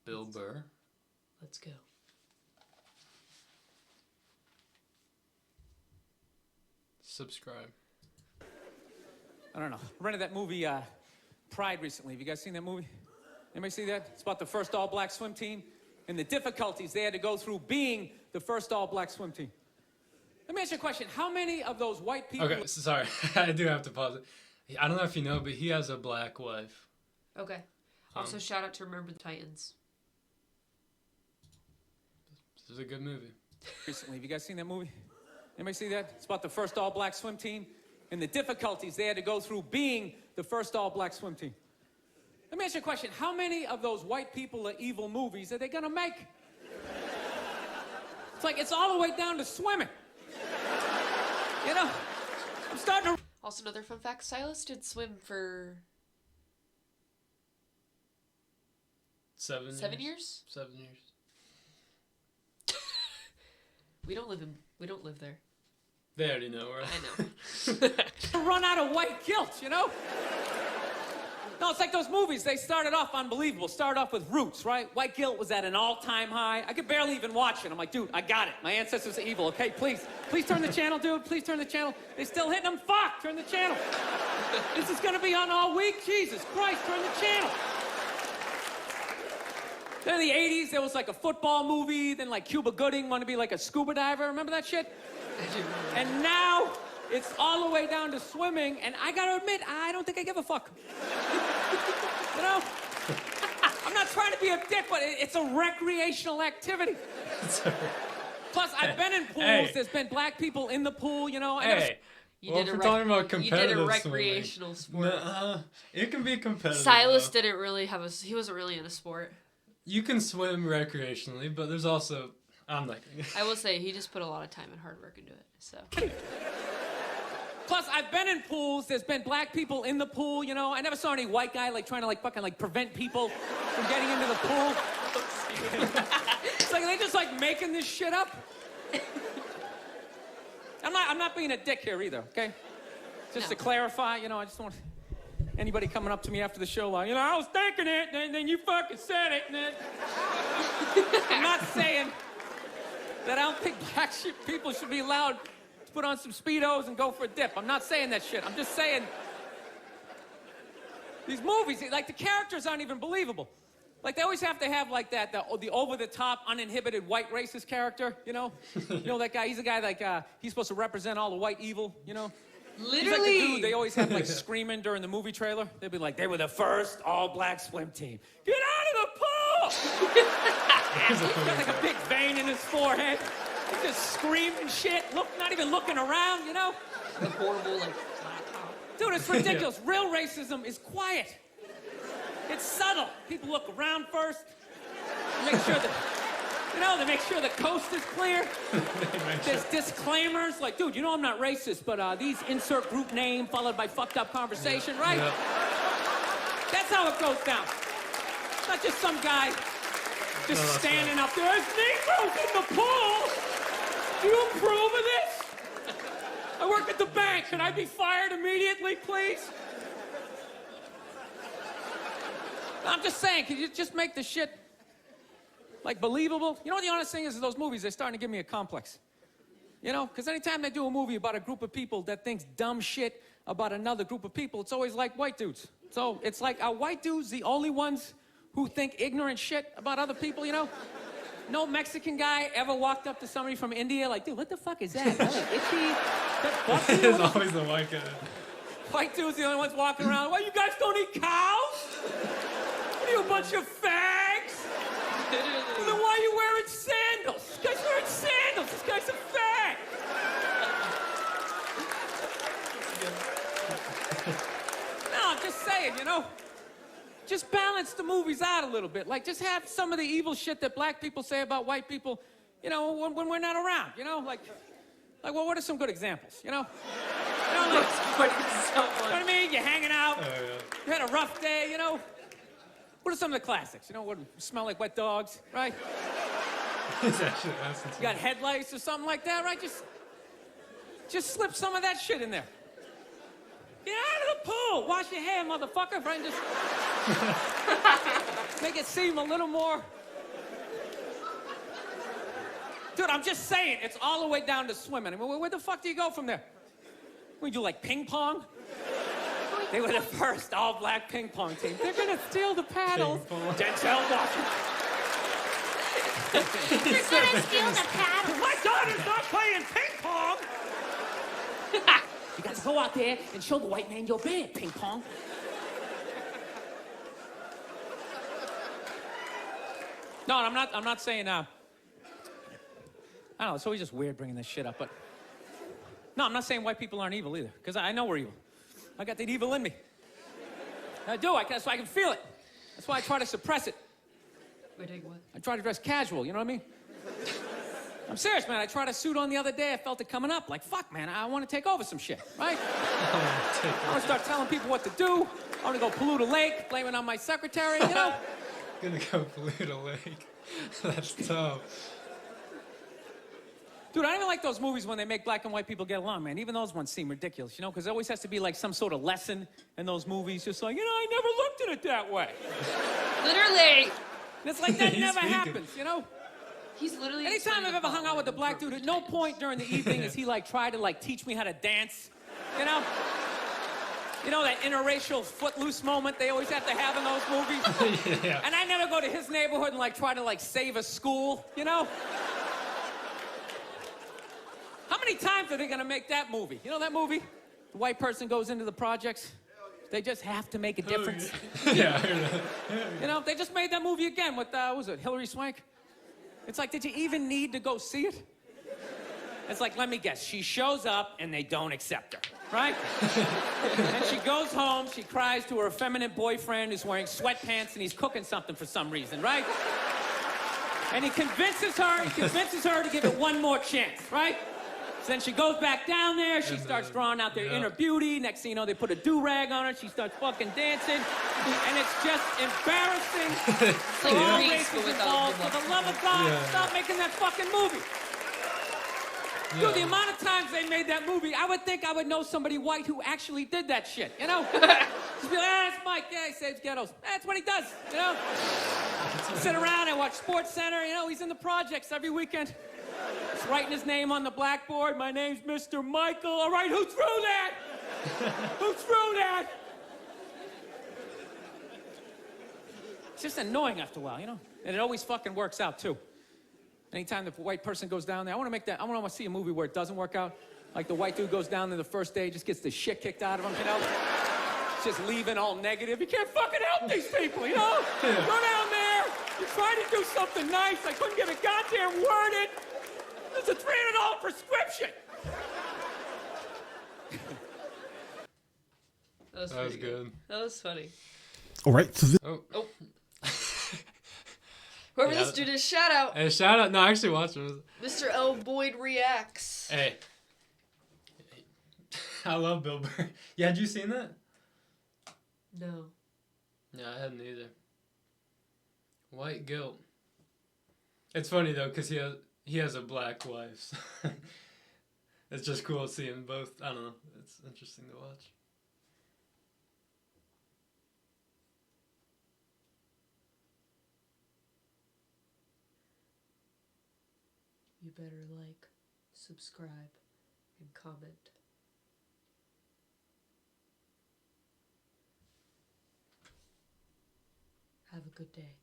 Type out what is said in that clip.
Bill Burr. Let's go. Subscribe. I don't know. I rented that movie, Pride recently. Have you guys seen that movie? Anybody see that? It's about the first all-black swim team and the difficulties they had to go through being the first all-black swim team. Let me ask you a question. How many of those white people... Okay, sorry. I do have to pause it. I don't know if you know, but he has a black wife. Okay. Also, shout out to Remember the Titans. This is a good movie. Recently, have you guys seen that movie? Anybody see that? It's about the first all-black swim team and the difficulties they had to go through being the first all-black swim team. Let me ask you a question. How many of those white people are evil movies are they gonna make? It's like, it's all the way down to swimming. You know, I'm starting to... Also, another fun fact, Silas did swim for... 7 years? 7 years? 7 years. We don't live there. They already know, right? I know. Run out of white guilt, you know? No, it's like those movies. They started off unbelievable. Started off with Roots, right? White guilt was at an all-time high. I could barely even watch it. I'm like, dude, I got it. My ancestors are evil, okay? Please turn the channel, dude. Please turn the channel. They still hitting them. Fuck, turn the channel. This is gonna be on all week. Jesus Christ, turn the channel. Then in the 80s, there was like a football movie. Then like Cuba Gooding wanted to be like a scuba diver. Remember that shit? And now it's all the way down to swimming. And I gotta admit, I don't think I give a fuck. You know? I'm not trying to be a dick, but it's a recreational activity. Plus, I've been in pools. Hey. There's been black people in the pool, you know? Hey. You Well, did if a we're talking about competitive you did a swimming, recreational sport. it can be competitive. Silas though. didn't really have he wasn't really in a sport. You can swim recreationally, but there's also... I'm not gonna... I will say, he just put a lot of time and hard work into it, so. Plus, I've been in pools. There's been black people in the pool, you know? I never saw any white guy, like, trying to, like, fucking, like, prevent people from getting into the pool. It's like, they just, like, making this shit up. I'm not being a dick here either, okay? Just No. to clarify, you know, I just don't want anybody coming up to me after the show like, you know, I was thinking it, and then you fucking said it, and then... I'm not saying that I don't think black people should be allowed to put on some Speedos and go for a dip. I'm not saying that shit. I'm just saying these movies, like, the characters aren't even believable. Like, they always have to have, like, the over-the-top, uninhibited white racist character, you know? You know that guy? He's a guy, like, he's supposed to represent all the white evil, you know? Literally. He's like the dude they always have, like, screaming during the movie trailer. They'd be like, they were the first all-black swim team. Get out of the pool! He's got, like, a big vein in his forehead. He's just screaming shit, not even looking around, you know? The horrible, like, flat top. Dude, it's ridiculous. Real racism is quiet. It's subtle. People look around first, make sure they make sure the coast is clear. There's disclaimers like, dude, you know I'm not racist, but these insert group name followed by fucked up conversation, right? Yep. That's how it goes down. It's not just some guy just standing up there. There's Negroes in the pool. Do you approve of this? I work at the bank. Can I be fired immediately, please? I'm just saying, can you just make the shit, like, believable? You know what the honest thing is those movies, they're starting to give me a complex. You know? Because anytime they do a movie about a group of people that thinks dumb shit about another group of people, it's always like white dudes. So it's like, are white dudes the only ones who think ignorant shit about other people, you know? No Mexican guy ever walked up to somebody from India like, dude, what the fuck is that? Is that like itchy? The fuck, dude? There's always the white guy. White dudes the only ones walking around. Why, you guys don't eat cows? What are you, a bunch of fags? Well, then why are you wearing sandals? This guy's wearing sandals. This guy's a fag. No, I'm just saying, you know. Just balance the movies out a little bit. Like, just have some of the evil shit that black people say about white people, you know, when we're not around, you know? Like, well, what are some good examples, you know? You know, like, you know what I mean? You're hanging out. Oh, yeah. You had a rough day, you know? What are some of the classics? You know, what smell like wet dogs, right? He's actually asking You got headlights or something like that, right? Just slip some of that shit in there. Get out of the pool. Wash your hair, motherfucker, right? Just make it seem a little more Dude, I'm just saying, it's all the way down to swimming. I mean, where the fuck do you go from there? We do like ping pong? They were the first all-black ping pong team. They're gonna steal the paddles. Denzel Washington. They're gonna steal the paddles. My daughter's not playing ping pong. You got to go out there and show the white man you're bad, ping pong. No, I'm not saying, I don't know, it's always just weird bringing this shit up, but... No, I'm not saying white people aren't evil either, because I know we're evil. I got that evil in me. I do, that's why I can feel it. That's why I try to suppress it. Wait, what? I try to dress casual, you know what I mean? I'm serious, man. I tried a suit on the other day. I felt it coming up. Like, fuck, man, I want to take over some shit, right? I want to start telling people what to do. I want to go pollute a lake, blame it on my secretary, you know? Gonna go pollute a lake. That's tough. Dude, I don't even like those movies when they make black and white people get along, man. Even those ones seem ridiculous, you know? Because there always has to be, like, some sort of lesson in those movies. Just like, you know, I never looked at it that way. Literally. And it's like that never happens, you know? He's literally. Anytime I've ever hung out with a black dude, at no point during the evening has he, like, tried to, like, teach me how to dance, you know? You know, that interracial footloose moment they always have to have in those movies? Yeah. And I never go to his neighborhood and, like, try to, like, save a school, you know? How many times are they gonna make that movie? You know that movie? The white person goes into the projects. They just have to make a difference. Yeah, I heard that. You know, they just made that movie again with, what was it, Hillary Swank? It's like, did you even need to go see it? It's like, let me guess, she shows up and they don't accept her, right? And she goes home, she cries to her effeminate boyfriend who's wearing sweatpants and he's cooking something for some reason, right? And he convinces her to give it one more chance, right? So then she goes back down there, she starts drawing out their inner beauty. Next thing you know, they put a do-rag on her, she starts fucking dancing. And it's just embarrassing. Like All Grease, races but without involved. For the love of God, stop making that fucking movie. Dude, the amount of times they made that movie, I would think I would know somebody white who actually did that shit, you know? Just be like, that's Mike, yeah, he saves ghettos. That's what he does, you know? Sit around and watch Sports Center, you know, he's in the projects every weekend. He's writing his name on the blackboard. My name's Mr. Michael. All right, who threw that? Who threw that? It's just annoying after a while, you know? And it always fucking works out, too. Anytime the white person goes down there, I want to see a movie where it doesn't work out. Like the white dude goes down there the first day, just gets the shit kicked out of him, you know? Just leaving all negative. You can't fucking help these people, you know? Go down there, you try to do something nice. I couldn't get a goddamn word in. It's a $300 prescription. That was That was pretty good. That was funny. All right, so this, Oh. Oh. Whoever Yeah. this dude is, shout out. Hey, shout out. No, I actually watched it. Mr. L. Boyd Reacts. Hey. I love Bill Burr. Yeah, had you seen that? No. No, I hadn't either. White guilt. It's funny though, cause he has a black wife. So it's just cool seeing both. I don't know. It's interesting to watch. You better like, subscribe, and comment. Have a good day.